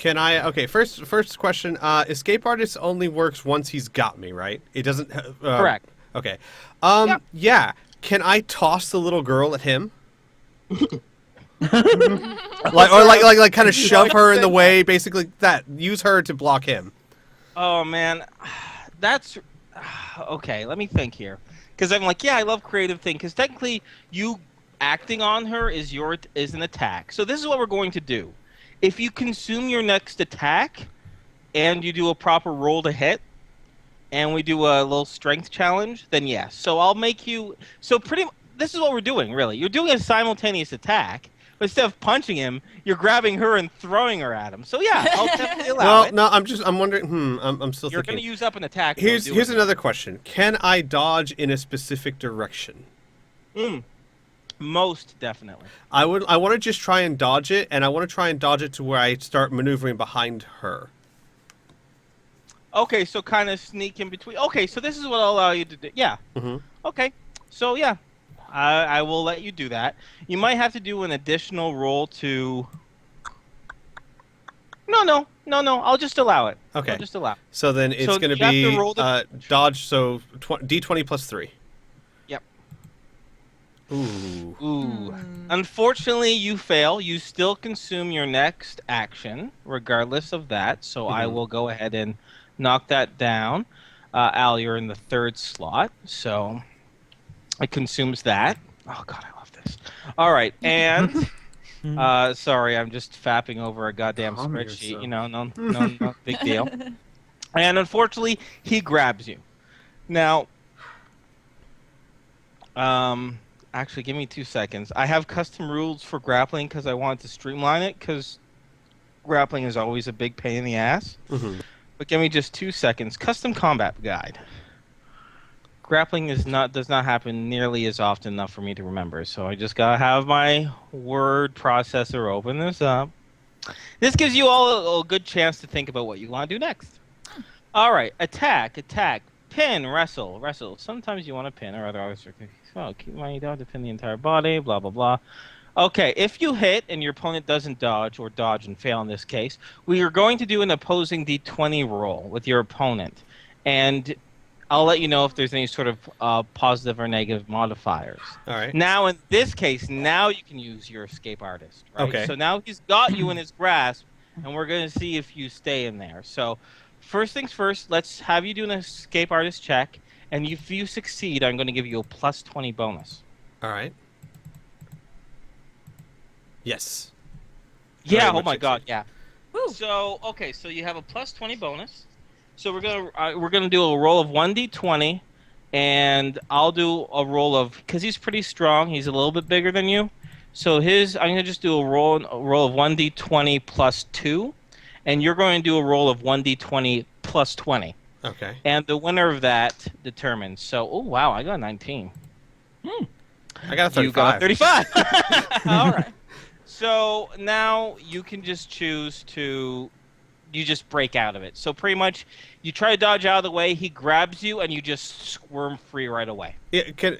Can I? Okay, first question. Escape artist only works once he's got me, right? It doesn't. Correct. Okay. Yep. Yeah. Can I toss the little girl at him? Kind of shove her in the way, basically that. Use her to block him. Oh man, that's okay. Let me think here, because I'm like, yeah, I love creative thing. Because technically, you acting on her is an attack. So this is what we're going to do. If you consume your next attack, and you do a proper roll to hit, and we do a little strength challenge, then yes. So I'll make you. So this is what we're doing, really. You're doing a simultaneous attack. But instead of punching him, you're grabbing her and throwing her at him. So yeah, I'll definitely allow it. No, I'm wondering. I'm still You're thinking. going to use up an attack. Here's another question. Can I dodge in a specific direction? Most definitely. I want to just try and dodge it, and I want to try and dodge it to where I start maneuvering behind her. Okay, so kind of sneak in between. Okay, so this is what I'll allow you to do. Yeah. Okay, so yeah, I will let you do that. You might have to do an additional roll to. No. I'll just allow it. Okay. I'll just allow it. So then it's So going to you have to be roll the- dodge. So D20 plus 3. Yep. Ooh. Unfortunately, you fail. You still consume your next action, regardless of that. So I will go ahead and knock that down. Al, you're in the third slot, so it consumes that. Oh God, I love this. All right, and sorry, I'm just fapping over a goddamn Calm spreadsheet. yourself. You know, no big deal. And unfortunately, he grabs you. Now, actually, give me 2 seconds. I have custom rules for grappling because I want to streamline it because grappling is always a big pain in the ass. But give me just 2 seconds. Custom combat guide. Grappling does not happen nearly as often enough for me to remember, so I just gotta have my word processor open this up. This gives you all a good chance to think about what you want to do next. All right, attack, pin, wrestle. Sometimes you want to pin or otherwise. Oh, keep money down to pin the entire body. Blah blah blah. Okay, if you hit and your opponent doesn't dodge or dodge and fail in this case, we are going to do an opposing D20 roll with your opponent, and I'll let you know if there's any sort of positive or negative modifiers. All right. Now, in this case, now you can use your escape artist, right? Okay. So now he's got you in his grasp, and we're going to see if you stay in there. So first things first, let's have you do an escape artist check, and if you succeed, I'm going to give you a plus 20 bonus. All right. Yes. Yeah, Very oh much my god, succeed. yeah. Woo. So, okay, so you have a plus 20 bonus. So we're gonna do a roll of 1d20, and I'll do a roll of, because he's pretty strong, he's a little bit bigger than you. So I'm gonna just do a roll of 1d20 plus 2, and you're going to do a roll of 1d20 plus 20. Okay. And the winner of that determines. So, oh wow, I got a 19. I got a 35. You got a 35. All right. So now you can just choose to, you just break out of it. So pretty much, you try to dodge out of the way, he grabs you, and you just squirm free right away. Yeah, can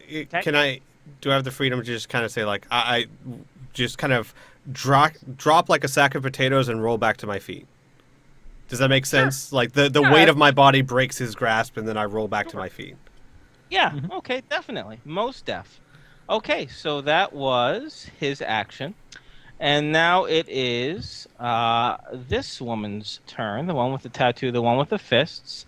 I? Do I have the freedom to just kind of say like I just kind of drop like a sack of potatoes and roll back to my feet? Does that make sense? Sure. Like the weight of my body breaks his grasp, and then I roll back to my feet. Yeah. Okay. Definitely. Most def. Okay. So that was his action. And now it is this woman's turn, the one with the tattoo, the one with the fists.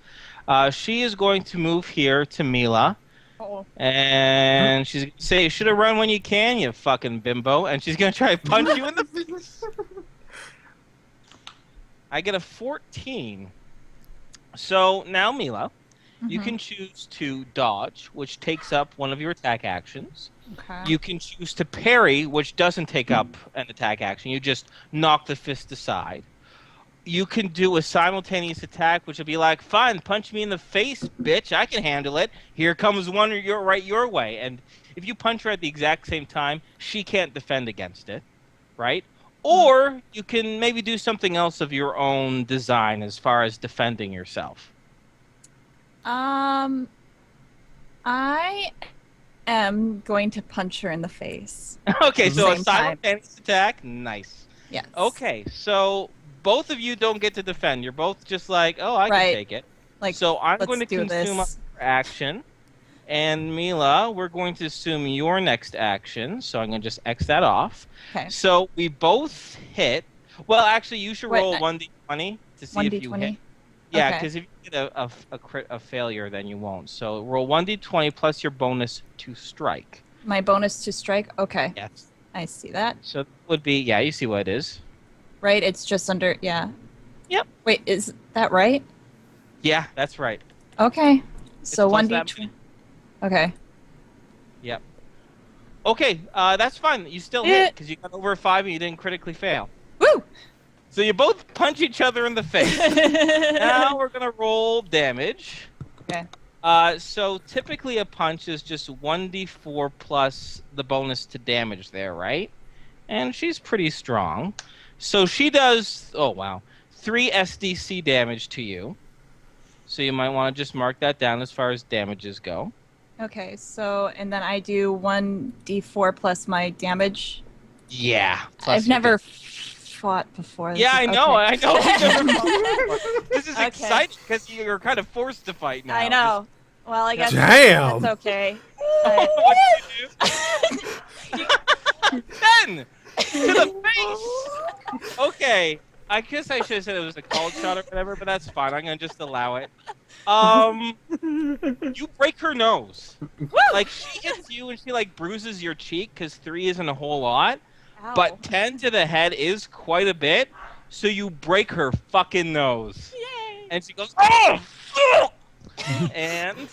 She is going to move here to Mila. Uh-oh. And she's going to say, you should have run when you can, you fucking bimbo. And she's going to try to punch you in the face. I get a 14. So now, Mila, you can choose to dodge, which takes up one of your attack actions. Okay. You can choose to parry, which doesn't take up an attack action. You just knock the fist aside. You can do a simultaneous attack, which will be like, fine, punch me in the face, bitch. I can handle it. Here comes one your way. And if you punch her at the exact same time, she can't defend against it, right? Or you can maybe do something else of your own design as far as defending yourself. I am going to punch her in the face. Okay, so a Same time. simultaneous attack? Nice. Yes. Okay, so both of you don't get to defend. You're both just like, oh, I Right. can take it. Like, So I'm let's going to do consume this. our action. And Mila, we're going to assume your next action. So I'm going to just X that off. Okay. So we both hit. Well, actually, you should Wait, roll 1d20 to see if you hit. 1d20. Yeah, Okay. because if you get a failure, then you won't. So roll 1d20 plus your bonus to strike. My bonus to strike. Okay, Yes. I see that. So that would be, yeah, you see what it is. Right, it's just under. Yeah. Yep. Wait, is that right? Yeah, that's right. Okay. So plus 1d. that Okay. Yep. Okay, that's fine. You still Yeah. hit because you got over a 5 and you didn't critically fail. Woo! So you both punch each other in the face. Now we're gonna roll damage. Okay. So typically a punch is just 1d4 plus the bonus to damage there, right? And she's pretty strong. So she does, oh wow, 3 SDC damage to you. So you might want to just mark that down as far as damages go. Okay, so and then I do 1d4 plus my damage. Yeah. plus I've you never get- fought before. Yeah, I know. Okay. I know. You've never fought before. This is Okay. exciting because you're kind of forced to fight now. I know. Well, I guess Damn. that's okay. What do you do? Ben! To the face! Okay. I guess I should have said it was a cold shot or whatever, but that's fine. I'm gonna just allow it. You break her nose. Like she hits you and she like bruises your cheek because 3 isn't a whole lot, Ow. but 10 to the head is quite a bit. So you break her fucking nose, Yay! and she goes, "Oh, fuck!" And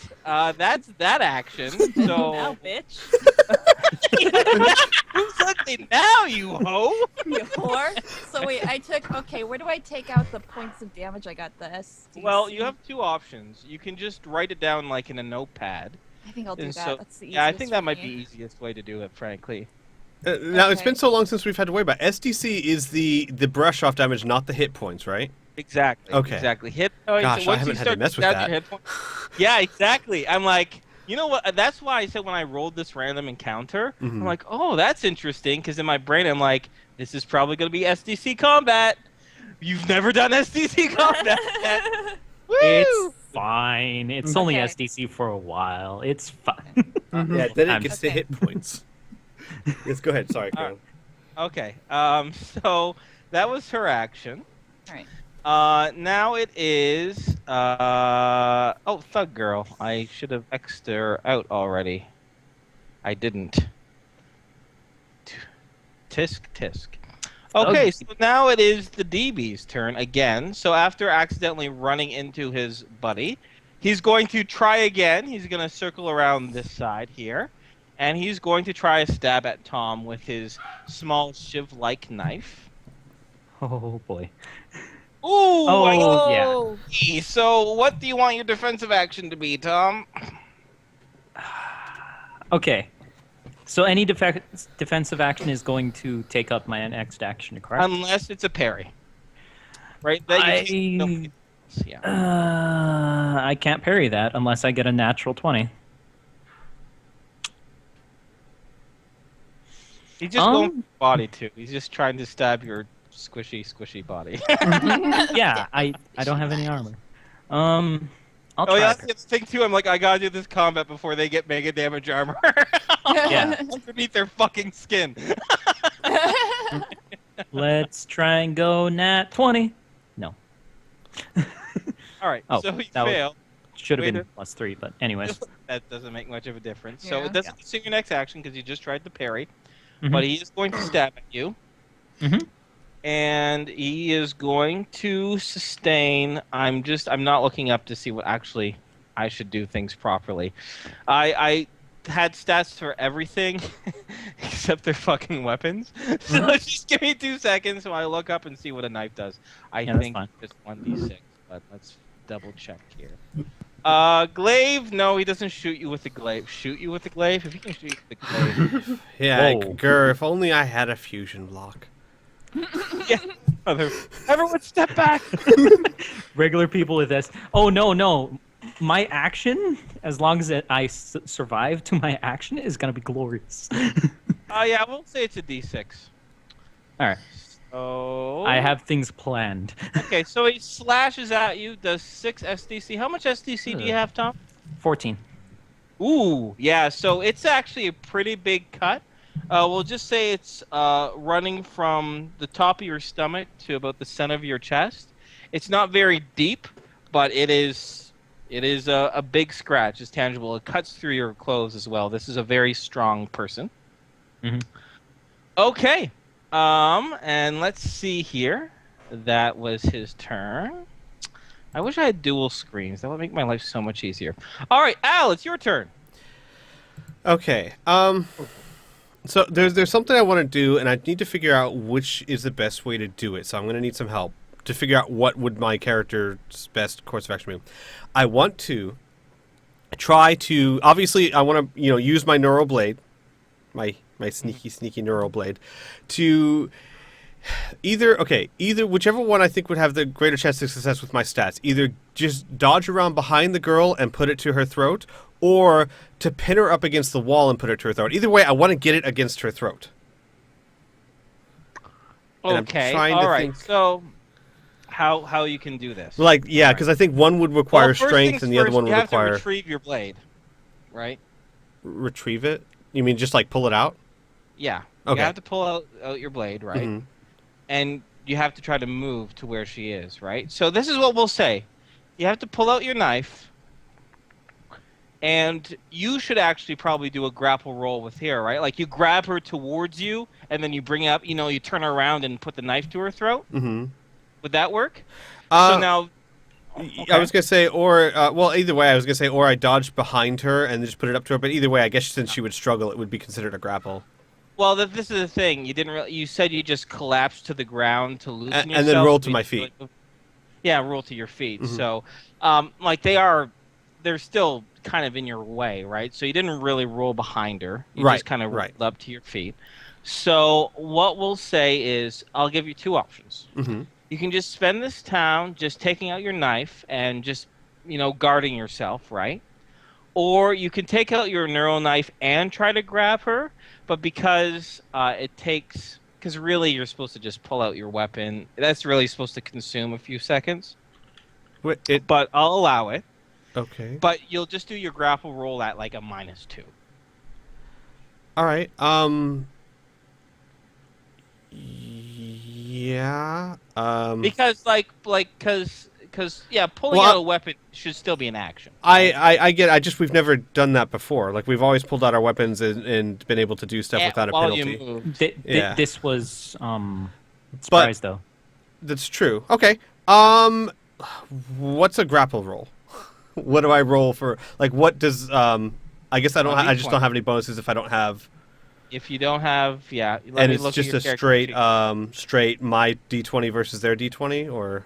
that's that action. So Now, bitch. who's looking now, you hoe? You whore. So wait, I took. Okay, where do I take out the points of damage? I got the SDC. Well, you have 2 options. You can just write it down like in a notepad. I think I'll do And that. so- That's the easiest. Yeah, I think that for might me. be the easiest way to do it, frankly. Now it's Okay. been so long since we've had to worry about SDC is the brush off damage, not the hit points, right? Exactly. Okay. Exactly. Hit points. Gosh, I once haven't you had to start mess with down that. your hit point- Yeah, exactly. I'm like, you know what? That's why I said when I rolled this random encounter, Mhm. I'm like, oh, that's interesting, because in my brain I'm like, this is probably going to be SDC combat. You've never done SDC combat yet. Woo! It's fine. It's only Okay. SDC for a while. It's fine. Yeah, then it I'm- gets the Okay. hit points. Yes, go ahead. Sorry, Karen. Okay. So that was her action. All right. Now it is. Oh, Thug Girl. I should have X'd her out already. I didn't. Tisk tisk. Okay, so now it is the DB's turn again. So after accidentally running into his buddy, he's going to try again. He's going to circle around this side here. And he's going to try a stab at Tom with his small shiv-like knife. Oh boy. Ooh! I got Oh, yeah. E. So what do you want your defensive action to be, Tom? Okay. So any defensive action is going to take up my next action, correct? Unless it's a parry. Right? That you take- yeah. I can't parry that unless I get a natural 20. He's just going for your body, too. He's just trying to stab your squishy body. Yeah, I don't have any armor. I'll Oh, try. yeah, that's the other thing, too. I'm like, I gotta do this combat before they get mega damage armor. Yeah. Underneath their fucking skin. Let's try and go nat 20. No. Alright, Oh, so he that was- failed. Should have Wait been a- +3, but anyways. That doesn't make much of a difference. So Yeah. it doesn't consume your next action because you just tried to parry. Mhm. But he is going to stab at you. Mhm. And he is going to sustain. I'm not looking up to see what actually I should do things properly. I had stats for everything except their fucking weapons. So just give me 2 seconds while I look up and see what a knife does. I Yeah, that's think fine. it's 1d6, but let's double check here. Glaive, no, he doesn't shoot you with the glaive. Shoot you with the glaive? If he can shoot you with the glaive. Yeah, Whoa. grr, if only I had a fusion block. Yeah. Everyone step back. Regular people with this. Oh, no. My action, as long as I survive to my action, is going to be glorious. Yeah, we'll say it's a d6. All right. Oh. I have things planned. Okay, so he slashes at you, does 6 SDC. How much SDC do you have, Tom? 14. Ooh, yeah, so it's actually a pretty big cut. We'll just say it's running from the top of your stomach to about the center of your chest. It's not very deep, but it is a big scratch. It's tangible. It cuts through your clothes as well. This is a very strong person. Mhm. Okay, and let's see here. That was his turn. I wish I had dual screens. That would make my life so much easier. All right, Al, it's your turn. Okay. So there's something I want to do, and I need to figure out which is the best way to do it. So I'm going to need some help to figure out what would my character's best course of action be. I want to try to obviously I want to use my neural blade, my sneaky neural blade, to either whichever one I think would have the greater chance of success with my stats. Either just dodge around behind the girl and put it to her throat, or to pin her up against the wall and put it to her throat. Either way, I want to get it against her throat. And I'm Okay, trying all to right. think- So, how you can do this? Like, yeah, because I think one would require Well, first strength things and the other first, one would you have require to retrieve your blade, right? retrieve it. You mean just like pull it out? Yeah. Okay. You have to pull out your blade, right? Mhm. And you have to try to move to where she is, right? So this is what we'll say. You have to pull out your knife, and you should actually probably do a grapple roll with her, right? Like you grab her towards you, and then you bring up, you turn her around and put the knife to her throat. Mm-hmm. Would that work? So now... I was gonna say, or either way, I was gonna say, or I dodged behind her and just put it up to her. But either way, I guess since she would struggle, it would be considered a grapple. Well, this is the thing. You didn't really. You said you just collapsed to the ground to loosen yourself. And then roll to You my didn't feet. really- Yeah, roll to your feet. Mhm. So, they're still kind of in your way, right? So you didn't really roll behind her. You Right, just kind of right. rolled up to your feet. So what we'll say is, I'll give you two options. Mm-hmm. You can just spend this town just taking out your knife and just, guarding yourself, right? Or you can take out your neural knife and try to grab her, but because because really you're supposed to just pull out your weapon. That's really supposed to consume a few seconds, but I'll allow it. Okay. But you'll just do your grapple roll at like a -2. All right. Yeah. Because pulling Well, out a weapon should still be an action. I get. We've never done that before. Like we've always pulled out our weapons and been able to do stuff without a while penalty. you move. Yeah. This was surprise though. That's true. Okay. What's a grapple roll? What do I roll for? Like, what does I guess I don't. I just don't have any bonuses if I don't have. If you don't have, let And me it's look at just your a character sheet. straight my D20 versus their D20, or.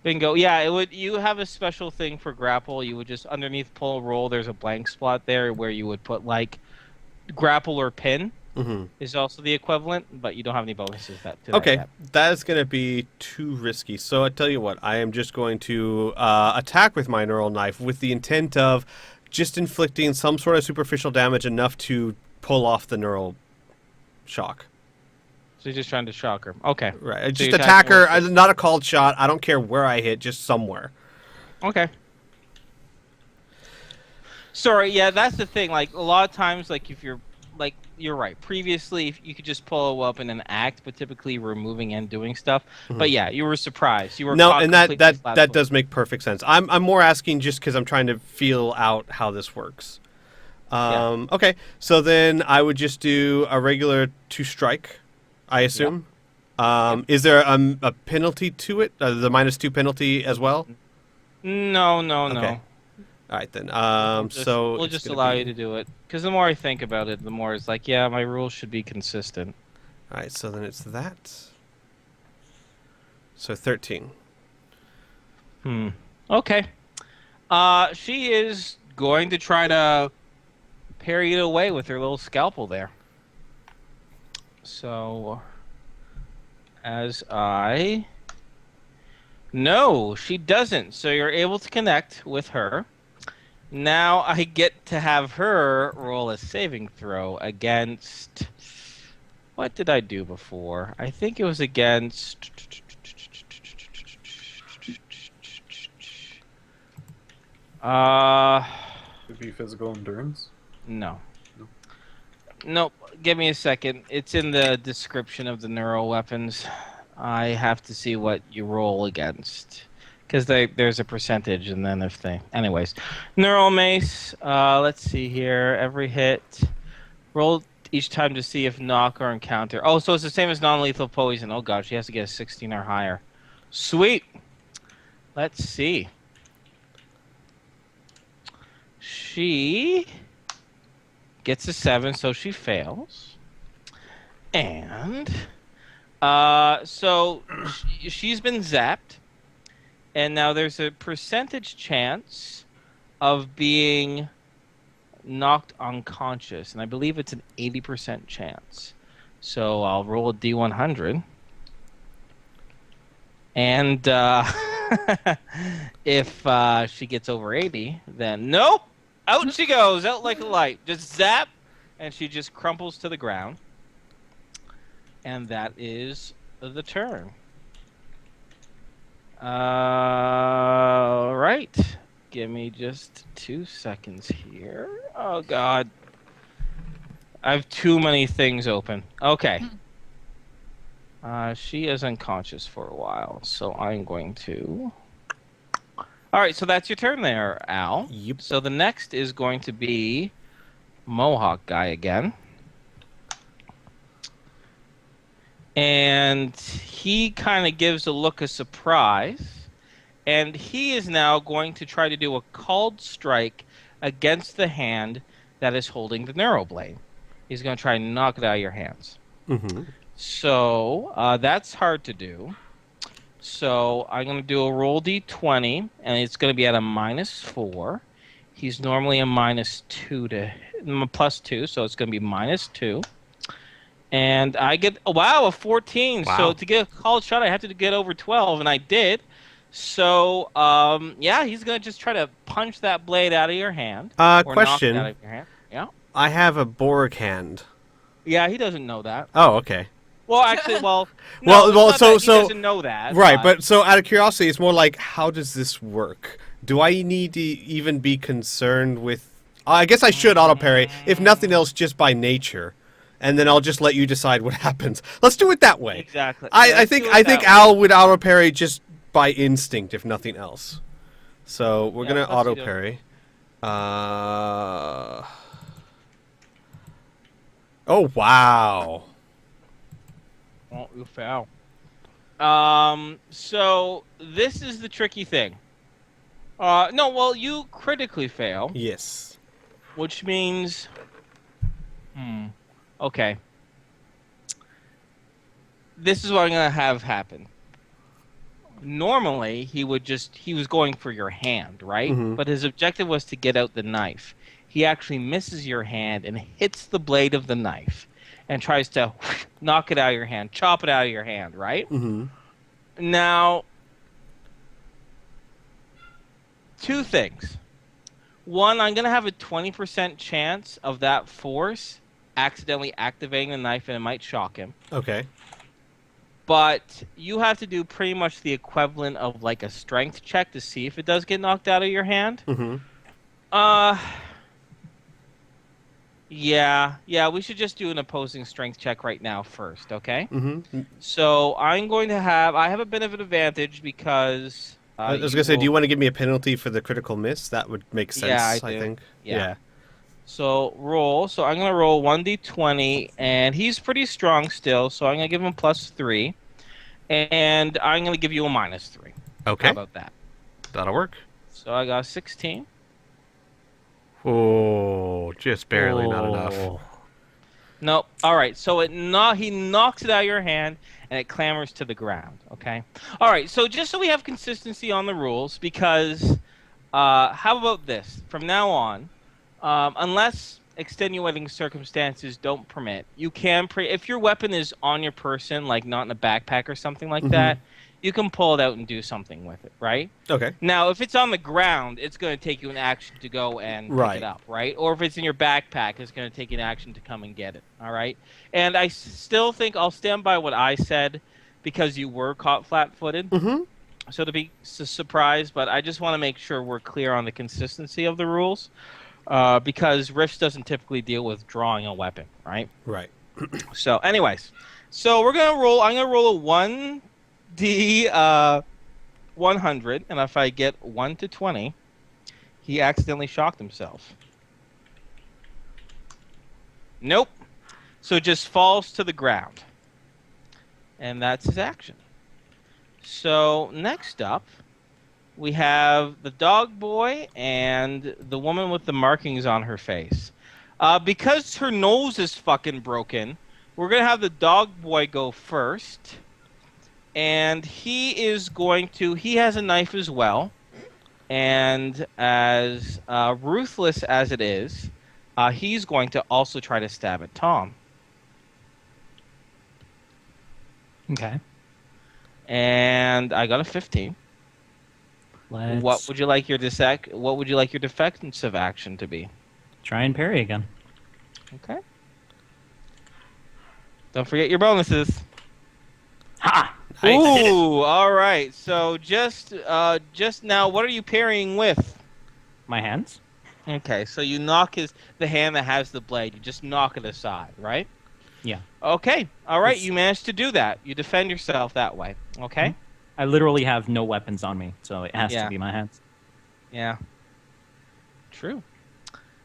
Bingo. Yeah, it would. You have a special thing for grapple. You would just underneath pull roll. There's a blank spot there where you would put like grapple or pin Mm-hmm. is also the equivalent, but you don't have any bonuses to that Okay, yet. that is going to be too risky. So I tell you what, I am just going to attack with my neural knife with the intent of just inflicting some sort of superficial damage enough to pull off the neural shock. So you're just trying to shock her. Okay. Right, So just you're attack her. attacking Not a called shot. I don't care where I hit, just somewhere. Okay. Sorry, yeah, that's the thing. Like a lot of times, like if you're like you're right. Previously, if you could just pull a weapon and act, but typically we're moving and doing stuff. But yeah, you were surprised. You were No, caught and that completely flat-footed. does make perfect sense. I'm more asking just because I'm trying to feel out how this works. Okay, so then I would just do a regular 2-strike, I assume. Is there a penalty to it? The -2 penalty as well? No. Okay. All right then. We'll it's just gonna allow be- you to do it because the more I think about it, the more it's like, yeah, my rules should be consistent. All right, so then it's that. So 13. Okay. She is going to try to parry it away with her little scalpel there. So, no, she doesn't. So you're able to connect with her. Now I get to have her roll a saving throw against What did I do before? I think it was against. Could be physical endurance. No. No. Nope. Give me a second. It's in the description of the neural weapons. I have to see what you roll against. Because there's a percentage, and then if they... Anyways. Neural mace. Let's see here. Every hit. Roll each time to see if knock or encounter. Oh, so it's the same as non-lethal poison. Oh, God. She has to get a 16 or higher. Sweet. Let's see. She gets a 7, so she fails. And so she's been zapped. And now there's a percentage chance of being knocked unconscious. And I believe it's an 80% chance. So I'll roll a D100. And if she gets over 80, then nope! Out she goes, out like a light. Just zap, and she just crumples to the ground. And that is the turn. Right. Give me just 2 seconds here. Oh, God. I have too many things open. Okay. She is unconscious for a while, so I'm going to... All right, so that's your turn there, Al. Yep. So the next is going to be Mohawk guy again. And he kind of gives a look of surprise. And he is now going to try to do a called strike against the hand that is holding the Neuroblade. He's going to try and knock it out of your hands. Mm-hmm. So that's hard to do. So I'm going to do a roll d20, and it's going to be at a -4. He's normally a -2 to +2, so it's going to be -2. And I get a 14. Wow. So to get a called shot, I have to get over 12, and I did. So yeah, he's going to just try to punch that blade out of your hand. Or knock it Question. out of your hand. Yeah. I have a Borg hand. Yeah, he doesn't know that. Oh, okay. Well, actually, no, Well, it's not that so he doesn't know that. Right, but so out of curiosity, it's more like, how does this work? Do I need to even be concerned with... I guess I should auto parry, if nothing else, just by nature. And then I'll just let you decide what happens. Let's do it that way. Exactly. I Let's think do it I think that way. Al would auto parry just by instinct, if nothing else. So we're gonna let's auto do it. parry. Oh wow. Oh, you fell. So this is the tricky thing. No, well, you critically fail, Yes. which means... Okay. This is what I'm going to have happen. Normally, he was going for your hand, right? Mhm. But his objective was to get out the knife. He actually misses your hand and hits the blade of the knife and tries to knock it out of your hand, chop it out of your hand, right? Mm-hmm. Now, two things. One, I'm going to have a 20% chance of that force accidentally activating the knife, and it might shock him. Okay. But you have to do pretty much the equivalent of like a strength check to see if it does get knocked out of your hand. Mm-hmm. Yeah, we should just do an opposing strength check right now first, okay? Mm-hmm. So I'm going to I have a bit of an advantage because... I was gonna say, do you want to give me a penalty for the critical miss? That would make sense, Yeah, I I do. think. Yeah. So roll. So I'm going to roll 1d20, and he's pretty strong still, so I'm going to give him +3. And I'm going to give you a -3. Okay. How about that? That'll work. So I got 16. Oh, just barely, not enough. Nope. All right. So he knocks it out of your hand, and it clambers to the ground. Okay. All right. So just so we have consistency on the rules, because how about this? From now on, unless extenuating circumstances don't permit, you can if your weapon is on your person, like not in a backpack or something like that, you can pull it out and do something with it, right? Okay. Now, if it's on the ground, it's going to take you an action to go and pick Right. it up, right? Or if it's in your backpack, it's going to take an action to come and get it, all right? And I still think I'll stand by what I said because you were caught flat-footed. Mm-hmm. So to be surprised, but I just want to make sure we're clear on the consistency of the rules because Rifts doesn't typically deal with drawing a weapon, right? Right. So, anyways, so we're gonna roll. I'm gonna roll a 1d 100, and if I get 1 to 20, he accidentally shocked himself. Nope. So just falls to the ground, and that's his action. So next up, we have the dog boy and the woman with the markings on her face. Because her nose is fucking broken, we're going to have the dog boy go first. And he has a knife as well. And as ruthless as it is, he's going to also try to stab at Tom. Okay. And I got a 15. Let's What would you like your defensive action to be? try and parry again. Okay. Don't forget your bonuses. Ha! Nice. Ooh, all right. So just now, what are you parrying with? My hands? Okay, so you knock the hand that has the blade. You just knock it aside, right? Yeah. Okay. All right. It's- You managed to do that. You defend yourself that way. Okay. I literally have no weapons on me, so it has Yeah. to be my hands. Yeah. True.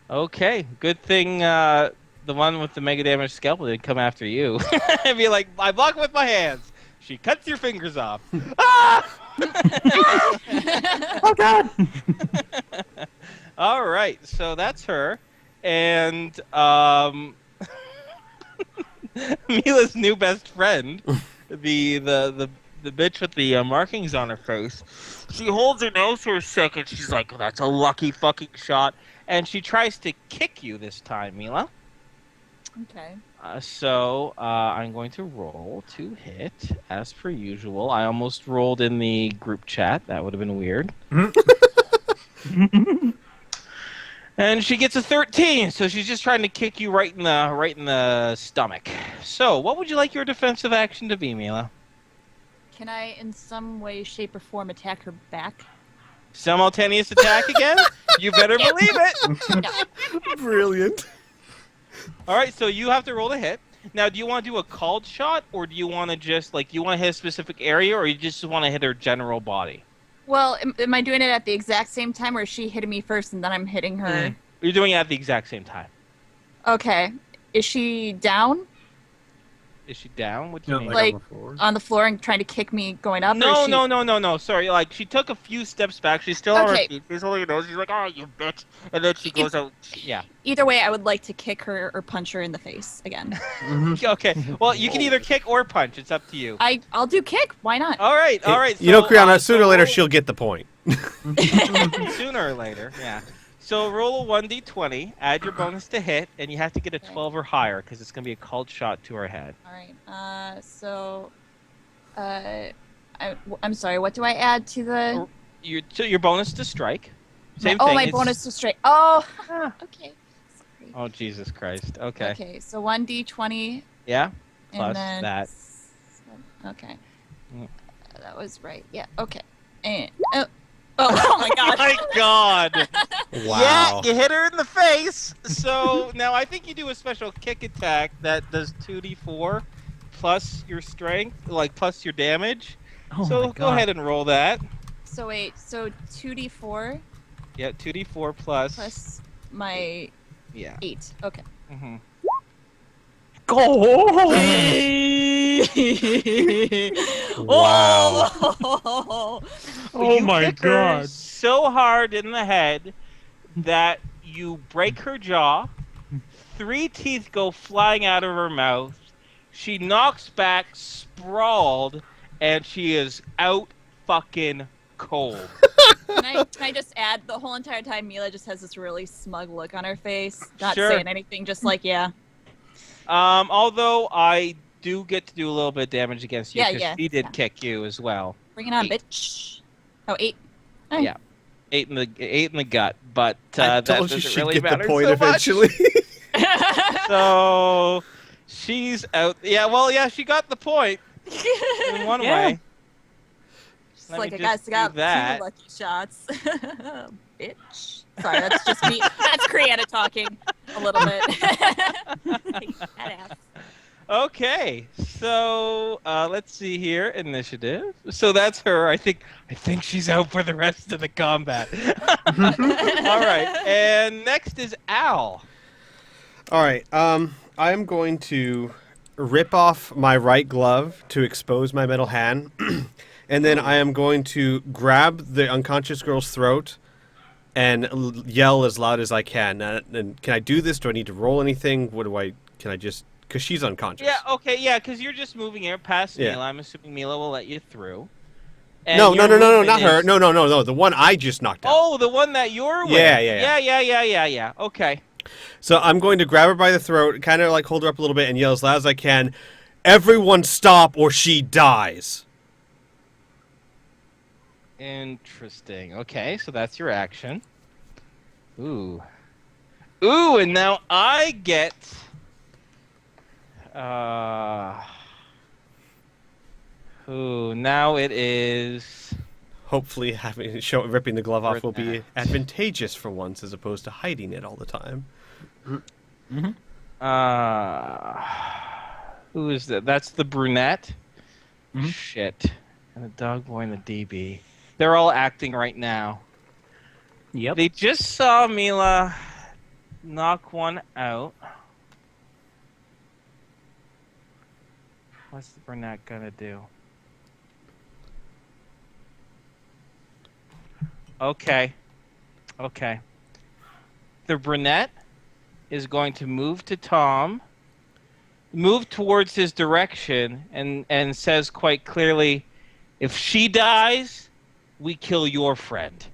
Okay. Good thing the one with the mega damage scalpel didn't come after you. And be like, I block with my hands. She cuts your fingers off. Ah! Oh god! All right. So that's her. And Mila's new best friend, the bitch with the markings on her face. She holds her nose for a second. She's like, "That's a lucky fucking shot," and she tries to kick you this time, Mila. Okay. So I'm going to roll to hit as per usual. I almost rolled in the group chat. That would have been weird. And she gets a 13, so she's just trying to kick you right in the stomach. So, what would you like your defensive action to be, Mila? Can I, in some way, shape, or form, attack her back? Simultaneous attack again? You better believe it. Brilliant. All right, so you have to roll to hit. Now, do you want to do a called shot, or do you want to just you want to hit a specific area, or you just want to hit her general body? Well, am I doing it at the exact same time, or is she hitting me first and then I'm hitting her? You're doing it at the exact same time. Okay. Is she down Is she down? What do You you know, mean? like, Like, on the floor. on the floor and trying to kick me going up? or No, is she... no. Sorry, she took a few steps back. She's still on her Okay. feet. She's holding her nose. She's like, "Oh, you bitch!" And then she goes out. Yeah. Either way, I would like to kick her or punch her in the face again. Okay. Well, you can either kick or punch. It's up to you. I'll do kick. Why not? All right. You know, Kriana, so sooner or later roll- she'll get the point. Sooner or later, yeah. So roll a 1d20, add your bonus to hit, and you have to get a 12 or higher because it's going to be a called shot to her head. All right. I'm sorry. What do I add to the? Your bonus to strike. Same oh, thing. my it's- bonus to straight. Oh. Ah. Okay. Sorry. Oh, Jesus Christ. Okay. Okay. So 1d20 Yeah? and Plus then. that. Okay. Mm. That was right. Yeah. Okay. And oh my Oh gosh. my God. Wow. Yeah, you hit her in the face. So now I think you do a special kick attack that does 2d4 plus your strength, plus your damage. Oh So my go God. ahead and roll that. So wait. So 2d4 Yeah, 2d4 plus. plus my Yeah. 8. Okay. hmm Go! Wow. Oh. Oh You my kick her God. so hard in the head that you break her jaw. 3 teeth go flying out of her mouth. She knocks back, sprawled, and she is out fucking cold. Can I just add the whole entire time Mila just has this really smug look on her face, not Sure. saying anything, just like yeah. Although I do get to do a little bit of damage against you Yeah, because yeah, she did yeah. kick you as well. Bring it on, 8. bitch. Oh, 8. Oh. Yeah. 8 in the gut, but I that told you doesn't she'd really get the matter point so much. eventually. So she's out. Yeah, well, yeah, she got the point in one Yeah. way. Just Let like me I guess just I got do that. 2 lucky shots. Bitch. Sorry, that's just me. That's Kriana talking a little bit. Badass. Okay, so let's see here. Initiative. So that's her. I think she's out for the rest of the combat. All right, and next is Al. All right. I am going to rip off my right glove to expose my metal hand, and then I am going to grab the unconscious girl's throat and yell as loud as I can. And can I do this? Do I need to roll anything? Can I just? Because she's unconscious. Yeah. Okay. Yeah. Because you're just moving here past Yeah. Mila. I'm assuming Mila will let you through. And No, your not movement her. is- No. The one I just knocked out. Oh, the one that you're with. Yeah. Okay. So I'm going to grab her by the throat, kind of like hold her up a little bit, and yell as loud as I can, "Everyone stop or she dies!" Interesting. Okay, so that's your action. Ooh, and now I get. Now it is. Hopefully, ripping the glove off will be advantageous for once, as opposed to hiding it all the time. Who is that? That's the brunette. Mhm. Shit. And the dog boy and the DB. They're all acting right now. Yep. They just saw Mila knock one out. What's the brunette gonna do? Okay. The brunette is going to move to Tom, move towards his direction, and says quite clearly, "If she dies, we kill your friend."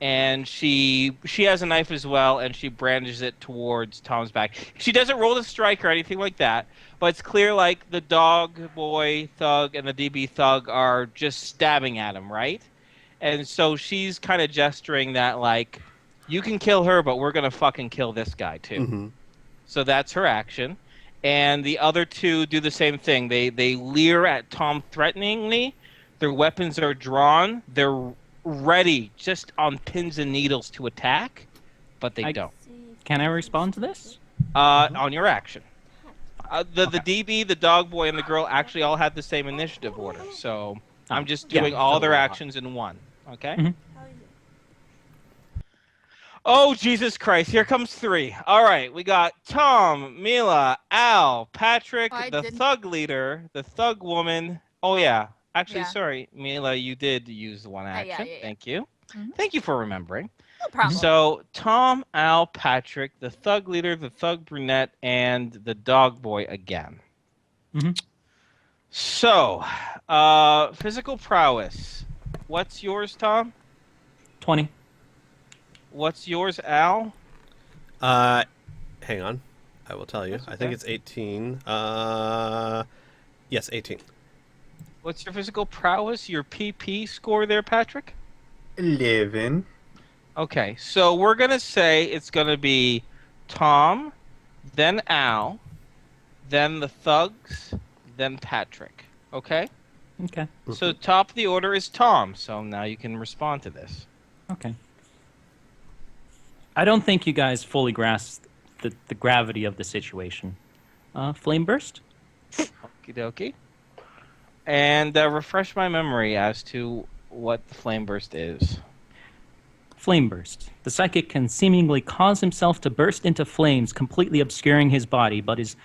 And she has a knife as well, and she brandishes it towards Tom's back. She doesn't roll to strike or anything like that, but it's clear like the dog boy thug and the DB thug are just stabbing at him, right? And so she's kind of gesturing that like, you can kill her, but we're gonna fucking kill this guy too. Mm-hmm. So that's her action. And the other two do the same thing. They leer at Tom threateningly. Their weapons are drawn. They're ready, just on pins and needles to attack, but they don't. Can I respond to this? On your action. The DB, the dog boy, and the girl actually all had the same initiative order. So I'm just yeah, doing all their totally. actions in one. Okay? Mhm. Oh, Jesus Christ. Here comes 3. All right. We got Tom, Mila, Al, Patrick, Oh, I the didn't- thug leader, the thug woman. Oh, yeah. Actually, Yeah. sorry, Mila, you did use the one action. yeah. Thank you. Mhm. Thank you for remembering. No problem. So, Tom, Al, Patrick, the thug leader, the thug brunette, and the dog boy again. Mhm. So, physical prowess. What's yours, Tom? 20. What's yours, Al? Hang on. I will tell you. That's I think okay. it's 18. Yes, 18. What's your physical prowess, your PP score there, Patrick? 11. Okay, so we're going to say it's going to be Tom, then Al, then the thugs, then Patrick. Okay? Okay. So top of the order is Tom, so now you can respond to this. Okay. I don't think you guys fully grasp the gravity of the situation. Flame burst? Okie dokie. And refresh my memory as to what the flame burst is. Flame burst. The psychic can seemingly cause himself to burst into flames, completely obscuring his body, but is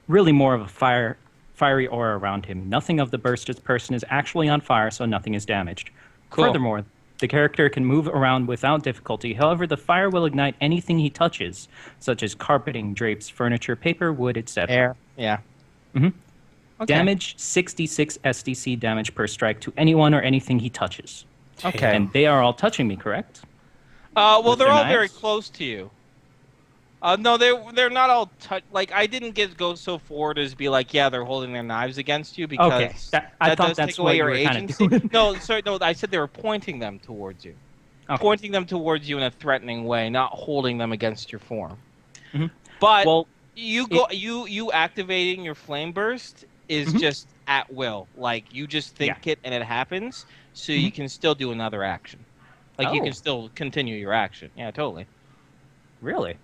really more of a fiery aura around him. Nothing of the bursted person is actually on fire, so nothing is damaged. Cool. Furthermore, the character can move around without difficulty. However, the fire will ignite anything he touches, such as carpeting, drapes, furniture, paper, wood, etc. Air. Yeah. Mhm. Okay. Damage 66 SDC damage per strike to anyone or anything he touches. Okay. And they are all touching me, correct? Well, With they're their all very knives? close to you. No, they're not all like I didn't go so forward as be like, yeah, they're holding their knives against you because Okay, I thought does that's take away what you your were kinda agency. doing. No, sorry, no, I said they were pointing them towards you, Okay. pointing them towards you in a threatening way, not holding them against your form. Mhm. But Well, you activating your flame burst is Mhm. just at will. Like you just think it and it happens, so you can still do another action. Like you Oh. can still continue your action. Yeah, totally. really?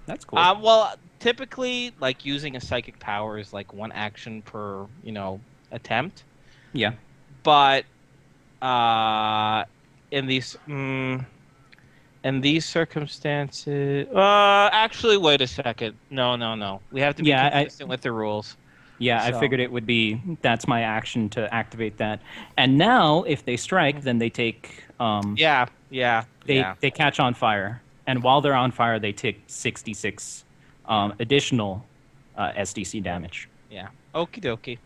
That's cool. Well, typically, like using a psychic power is like one action per, attempt. yeah. But in these circumstances, actually, wait a second. No. We have to be Yeah, consistent with the rules. Yeah, I So- figured it would be that's my action to activate that. And now, if they strike, then they take Yeah. they catch on fire, and while they're on fire, they take 66 additional SDC damage. Yeah. Okie dokie.